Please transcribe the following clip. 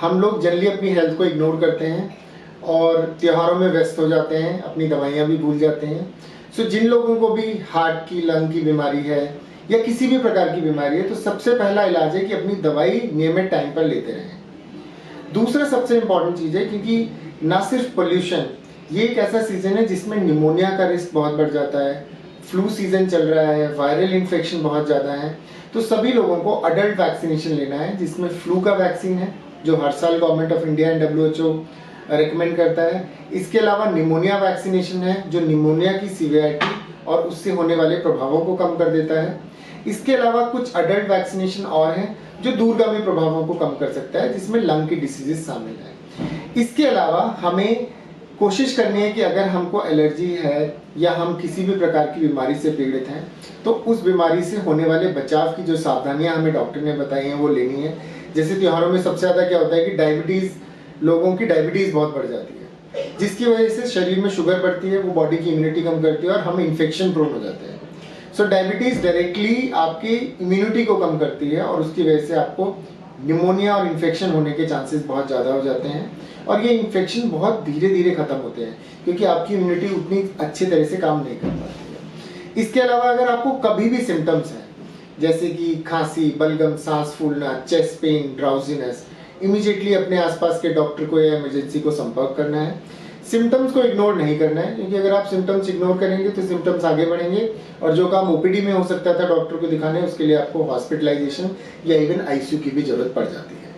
हम लोग जनरली अपनी हेल्थ को इग्नोर करते हैं और त्योहारों में व्यस्त हो जाते हैं, अपनी दवाइयाँ भी भूल जाते हैं। सो जिन लोगों को भी हार्ट की, लंग की बीमारी है या किसी भी प्रकार की बीमारी है, तो सबसे पहला इलाज है कि अपनी दवाई नियमित टाइम पर लेते रहें। दूसरा सबसे इम्पॉर्टेंट चीज़ है, क्योंकि ना सिर्फ पोल्यूशन, ये एक ऐसा सीजन है जिसमें निमोनिया का रिस्क बहुत बढ़ जाता है, फ्लू सीजन चल रहा है, वायरल इन्फेक्शन बहुत ज़्यादा है। तो सभी लोगों को अडल्ट वैक्सीनेशन लेना है, जिसमें फ्लू का वैक्सीन है जो हर साल government of India and WHO recommend करता है। इसके अलावा निमोनिया वैक्सीनेशन है जो निमोनिया की सीवियरिटी और उससे होने वाले प्रभावों को कम कर देता है। इसके अलावा कुछ अडल्ट वैक्सीनेशन और हैं जो दूरगामी प्रभावों को कम कर सकता है, जिसमें लंग की डिसीजेस शामिल है। इसके अलावा हमें कोशिश करनी है कि अगर हमको एलर्जी है या हम किसी भी प्रकार की बीमारी से पीड़ित हैं, तो उस बीमारी से होने वाले बचाव की जो सावधानियां हमें डॉक्टर ने बताई हैं वो लेनी है। जैसे त्योहारों में सबसे ज़्यादा क्या होता है कि लोगों की डायबिटीज़ बहुत बढ़ जाती है, जिसकी वजह से शरीर में शुगर बढ़ती है, वो बॉडी की इम्यूनिटी कम करती है और हम इन्फेक्शन प्रोन हो जाते हैं। सो डायबिटीज़ डायरेक्टली आपकी इम्यूनिटी को कम करती है और उसकी वजह से आपको निमोनिया और इन्फेक्शन होने के चांसेस बहुत ज़्यादा हो जाते हैं। और ये इन्फेक्शन बहुत धीरे धीरे ख़त्म होते हैं क्योंकि आपकी इम्यूनिटी उतनी अच्छी तरह से काम नहीं कर पाती है। इसके अलावा अगर आपको कभी भी सिम्टम्स हैं, जैसे कि खांसी, बलगम, सांस फूलना, चेस्ट पेन, ड्राउजीनेस, इमीडिएटली अपने आसपास के डॉक्टर को या इमरजेंसी को संपर्क करना है। सिम्टम्स को इग्नोर नहीं करना है, क्योंकि अगर आप सिम्टम्स इग्नोर करेंगे तो सिम्टम्स आगे बढ़ेंगे और जो काम OPD में हो सकता था डॉक्टर को दिखाने, उसके लिए आपको हॉस्पिटलाइजेशन या इवन ICU की भी जरूरत पड़ जाती है।